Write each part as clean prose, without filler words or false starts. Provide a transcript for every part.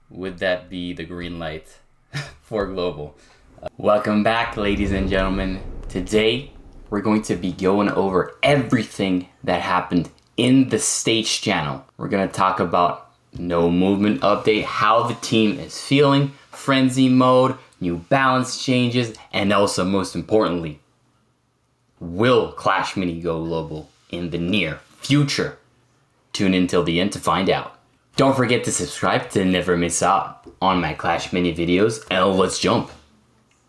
would that be the green light for global? Welcome back, ladies and gentlemen. Today, we're going to be going over everything that happened in the stage channel. We're going to talk about no movement update, how the team is feeling, frenzy mode, new balance changes, and also most importantly, will Clash Mini go global in the near future? Tune in till the end to find out. Don't forget to subscribe to never miss out on my Clash Mini videos, and let's jump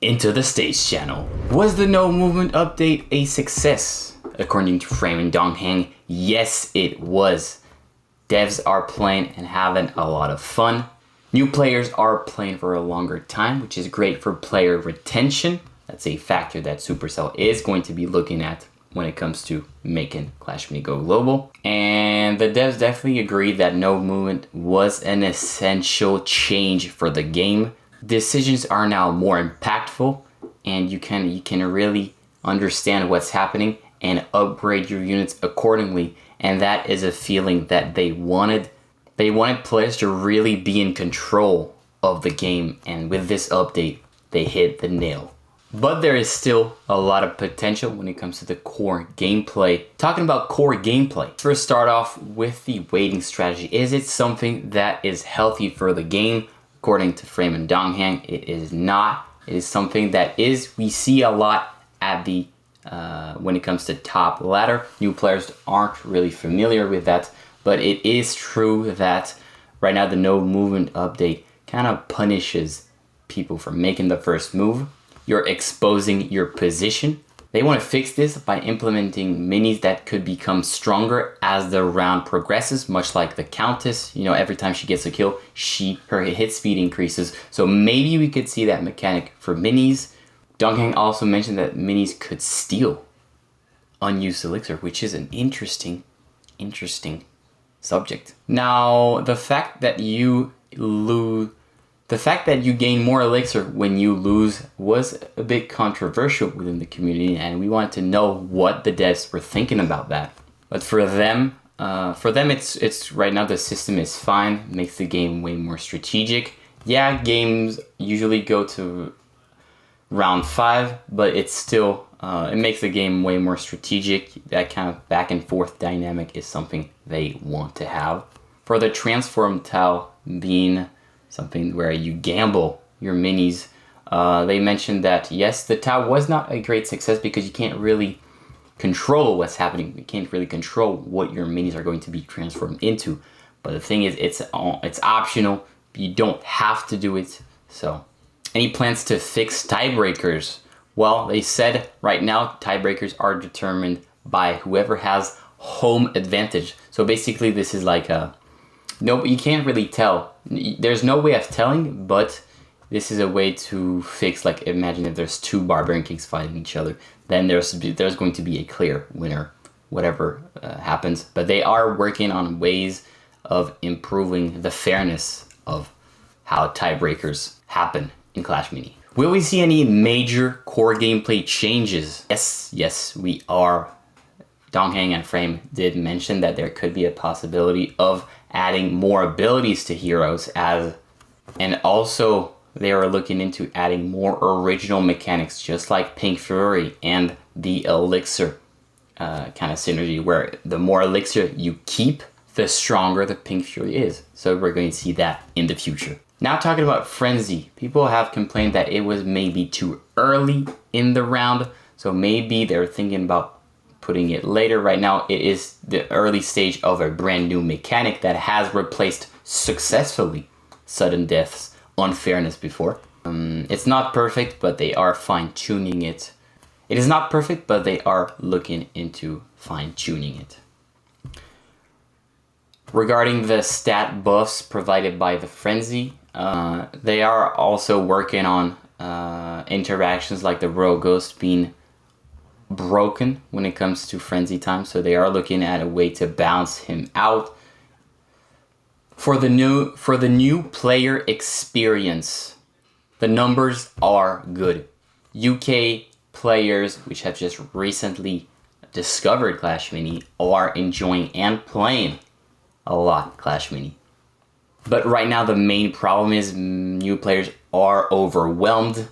into the stage channel. Was the no movement update a success? According to Frame and Dongheng, yes it was. Devs are playing and having a lot of fun. New players are playing for a longer time, which is great for player retention. That's a factor that Supercell is going to be looking at when it comes to making Clash Mini go global. And the devs definitely agree that no movement was an essential change for the game. Decisions are now more impactful, and you can really understand what's happening and upgrade your units accordingly. And that is a feeling that they wanted. They wanted players to really be in control of the game, and with this update, they hit the nail. But there is still a lot of potential when it comes to the core gameplay. Talking about core gameplay, first start off with the waiting strategy. Is it something that is healthy for the game? According to Frame and Dongheng, it is not. It is something that we see a lot at the when it comes to top ladder. New players aren't really familiar with that, but it is true that right now the no movement update kind of punishes people for making the first move. You're exposing your position. They want to fix this by implementing minis that could become stronger as the round progresses, much like the Countess. You know, every time she gets a kill, her hit speed increases. So maybe we could see that mechanic for minis. Dongheng also mentioned that minis could steal unused elixir, which is an interesting subject. Now, the fact that you gain more elixir when you lose was a bit controversial within the community, and we wanted to know what the devs were thinking about that. But for them, it's right now the system is fine, makes the game way more strategic. Yeah, games usually go to round 5, but it's still it makes the game way more strategic. That kind of back and forth dynamic is something they want to have. For the transform tile being something where you gamble your minis, they mentioned that yes, the tile was not a great success because you can't really control what's happening. You can't really control what your minis are going to be transformed into. But the thing is, it's optional. You don't have to do it. So, any plans to fix tiebreakers? Well, they said right now tiebreakers are determined by whoever has home advantage. So basically, this is like no, you can't really tell. There's no way of telling, but this is a way to fix, like, imagine if there's two Barbarian Kings fighting each other, then there's going to be a clear winner, whatever happens. But they are working on ways of improving the fairness of how tiebreakers happen in Clash Mini. Will we see any major core gameplay changes? Yes, we are. Dongheng and Frame did mention that there could be a possibility of adding more abilities to heroes, and also they are looking into adding more original mechanics, just like Pink Fury and the elixir kind of synergy, where the more elixir you keep, the stronger the Pink Fury is. So we're going to see that in the future. Now talking about Frenzy, people have complained that it was maybe too early in the round, so maybe they're thinking about putting it later. Right now, it is the early stage of a brand new mechanic that has replaced successfully sudden deaths unfairness before. It's not perfect, but they are fine-tuning it. It is not perfect, but they are looking into fine-tuning it. Regarding the stat buffs provided by the Frenzy, they are also working on interactions like the Royal Ghost being broken when it comes to Frenzy time, so they are looking at a way to balance him out. For the new player experience, the numbers are good. UK players, which have just recently discovered Clash Mini, are enjoying and playing a lot Clash Mini. But right now the main problem is new players are overwhelmed.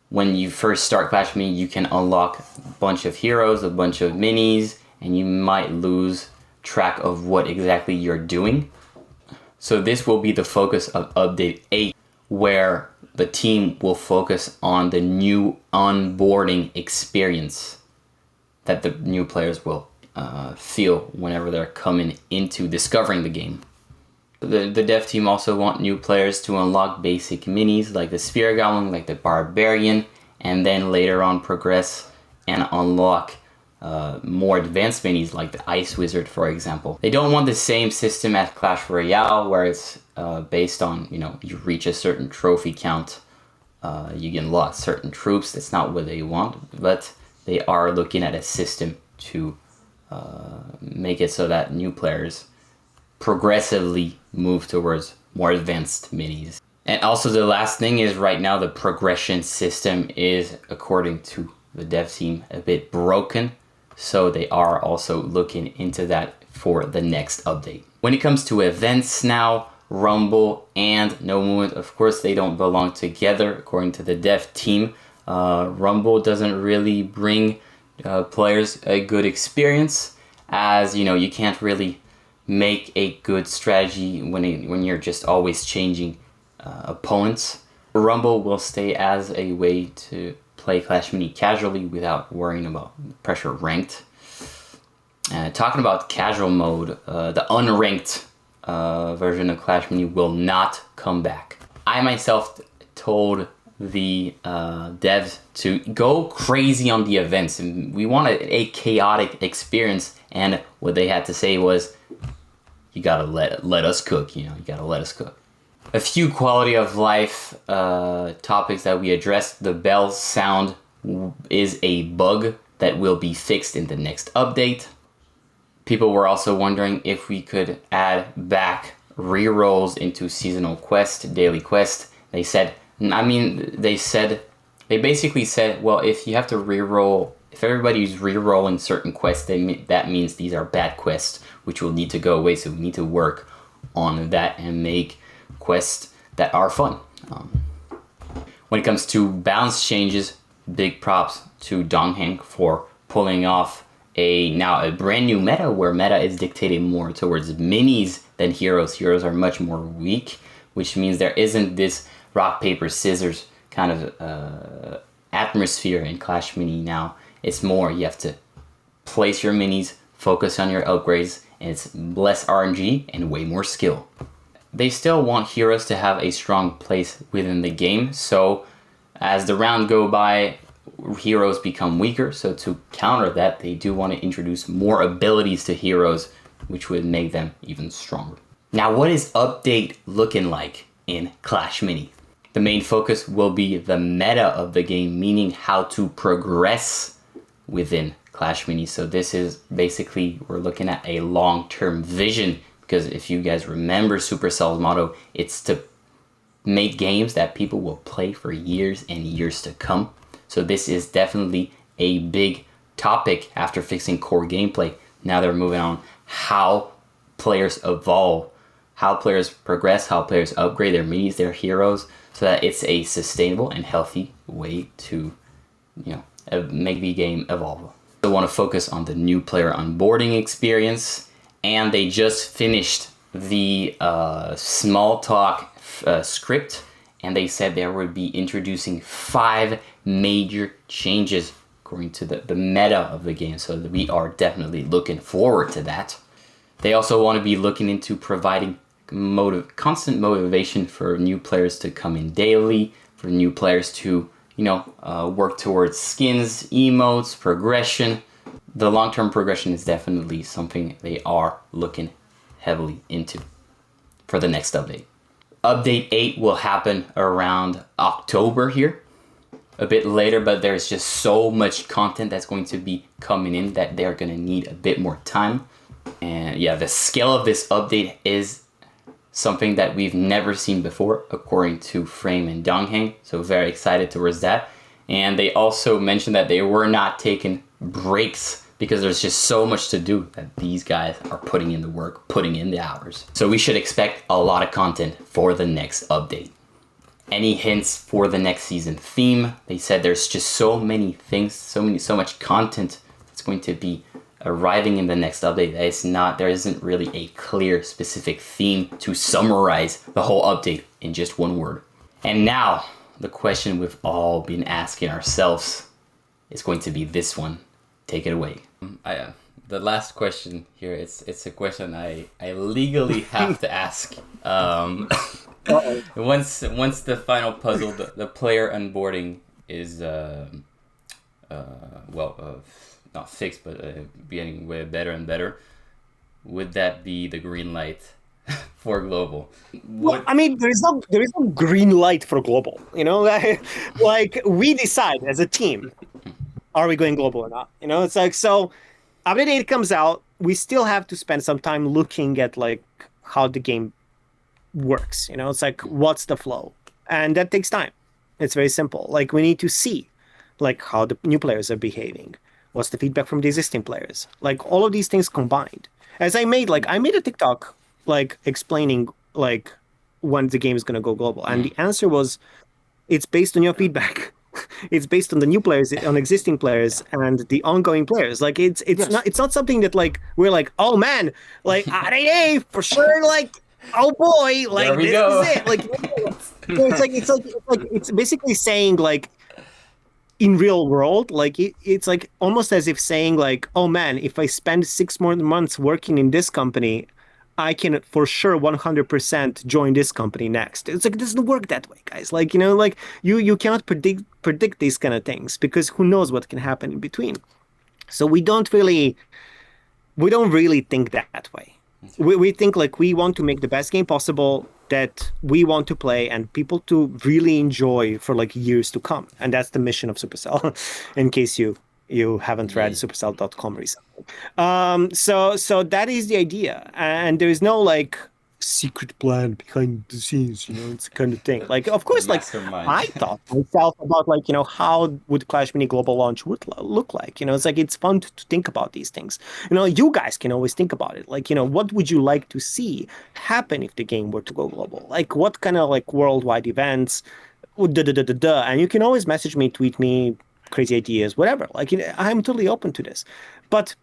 When you first start Clash Mini, you can unlock a bunch of heroes, a bunch of minis, and you might lose track of what exactly you're doing. So this will be the focus of Update 8, where the team will focus on the new onboarding experience that the new players will feel whenever they're coming into discovering the game. The dev team also want new players to unlock basic minis like the Spear Goblin, like the Barbarian, and then later on progress and unlock more advanced minis like the Ice Wizard, for example. They don't want the same system as Clash Royale, where it's based on, you reach a certain trophy count, you can unlock certain troops. That's not what they want, but they are looking at a system to make it so that new players progressively move towards more advanced minis. And also the last thing is, right now the progression system is, according to the dev team, a bit broken. So they are also looking into that for the next update. When it comes to events now, Rumble and No Movement, of course, they don't belong together according to the dev team. Rumble doesn't really bring players a good experience, as you can't really make a good strategy when you're just always changing opponents. Rumble will stay as a way to play Clash Mini casually without worrying about pressure ranked. Talking about casual mode, the unranked version of Clash Mini will not come back. I myself told the devs to go crazy on the events, and we wanted a chaotic experience, and what they had to say was, you gotta let us cook, you gotta let us cook. A few quality of life topics that we addressed. The bell sound is a bug that will be fixed in the next update. People were also wondering if we could add back rerolls into seasonal quest, daily quest. They basically said, well, if you have to reroll, if everybody's rerolling certain quests, that means these are bad quests, which will need to go away. So we need to work on that and make quests that are fun. When it comes to balance changes, big props to Dongheng for pulling off now a brand new meta, where meta is dictating more towards minis than heroes. Heroes are much more weak, which means there isn't this rock, paper, scissors kind of atmosphere in Clash Mini now. It's more, you have to place your minis, focus on your upgrades, and it's less RNG and way more skill. They still want heroes to have a strong place within the game, so as the round go by, heroes become weaker. So to counter that, they do want to introduce more abilities to heroes, which would make them even stronger. Now, what is update looking like in Clash Mini? The main focus will be the meta of the game, meaning how to progress within Clash Mini. So this is basically, we're looking at a long-term vision, because if you guys remember Supercell's motto, it's to make games that people will play for years and years to come. So this is definitely a big topic after fixing core gameplay. Now they're moving on how players evolve, how players progress, how players upgrade their minis, their heroes, so that it's a sustainable and healthy way to, make the game evolve. They want to focus on the new player onboarding experience, and they just finished the small talk script, and they said they would be introducing 5 major changes according to the meta of the game. So we are definitely looking forward to that. They also want to be looking into providing constant motivation for new players to come in daily, for new players to work towards skins, emotes, progression. The long-term progression is definitely something they are looking heavily into for the next update. Update 8 will happen around October here, a bit later, but there's just so much content that's going to be coming in that they're going to need a bit more time. And yeah, the scale of this update is something that we've never seen before, according to Frame and Dongheng. So very excited towards that. And they also mentioned that they were not taking breaks because there's just so much to do that these guys are putting in the work, putting in the hours. So we should expect a lot of content for the next update. Any hints for the next season theme? They said there's just so many things, so much content that's going to be arriving in the next update. There isn't really a clear specific theme to summarize the whole update in just one word. And now the question we've all been asking ourselves is going to be this one. Take it away. The last question here, it's a question I legally have to ask. Once the final puzzle, the player onboarding is not fixed, but getting way better and better, would that be the green light for global? Well, I mean, there is no green light for global. You know, like we decide as a team, are we going global or not? You know, it's like, so update 8 comes out, we still have to spend some time looking at like how the game works. You know, it's like, what's the flow? And that takes time. It's very simple. Like we need to see like how the new players are behaving. What's the feedback from the existing players? Like all of these things combined. As I made a TikTok like explaining like when the game is going to go global. And the answer was, it's based on your feedback. It's based on the new players, on existing players, and the ongoing players. Like it's not something that like we're like, oh man, like RAA for sure, like oh boy, like this is it. Like it's basically saying like in real world, like it's like almost as if saying like, oh man, if I spend 6 more months working in this company, I can for sure 100% join this company next. It's like it doesn't work that way, guys. Like, you know, like you cannot predict these kind of things because who knows what can happen in between. So we don't really think that way. We think like we want to make the best game possible that we want to play and people to really enjoy for like years to come. And that's the mission of Supercell, in case you haven't read Supercell.com recently. So that is the idea. And there is no like secret plan behind the scenes, you know, it's the kind of thing. Like, of course, like I thought myself about like, you know, how would Clash Mini global launch would look like, you know, it's like, it's fun to think about these things. You know, you guys can always think about it. Like, you know, what would you like to see happen if the game were to go global? Like what kind of like worldwide events, and you can always message me, tweet me, crazy ideas, whatever. Like, you know, I'm totally open to this, but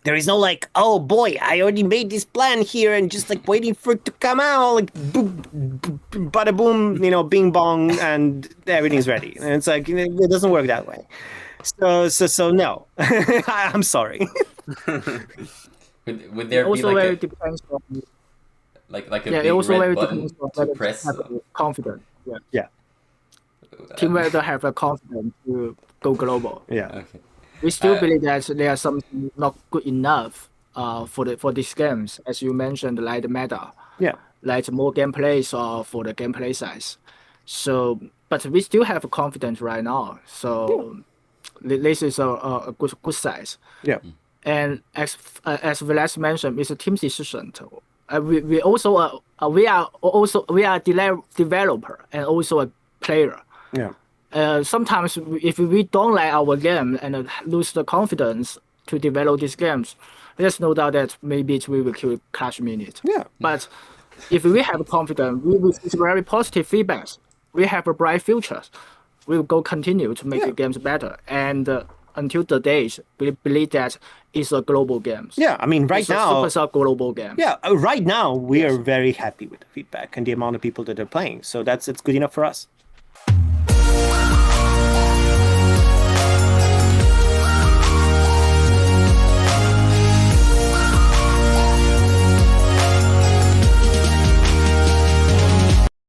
there is no like, oh boy, I already made this plan here and just like waiting for it to come out, like boom, bada boom, you know, bing bong, and everything's ready. And it's like, you know, it doesn't work that way. So no, I'm sorry. would there also be like very depends on like a big also red very button depends on to whether press? you have confidence. Yeah. Team whether have a confidence to go global. Yeah. Okay. We still believe that there are something not good enough for these games, as you mentioned, like the meta. Yeah. Like more gameplays or for the gameplay size. So, but we still have confidence right now. So this is a good size. Yeah. And as Vilas mentioned, it's a team decision. We also we are developer and also a player. Yeah. Sometimes if we don't like our game and lose the confidence to develop these games, there's no doubt that maybe we will kill Clash Mini. Yeah. But if we have confidence, we will see very positive feedbacks. We have a bright future. We will go continue to make the games better. And until the days, we believe that it's a global game. Yeah, I mean, right now, it's a global game. Yeah, right now we are very happy with the feedback and the amount of people that are playing. So it's good enough for us.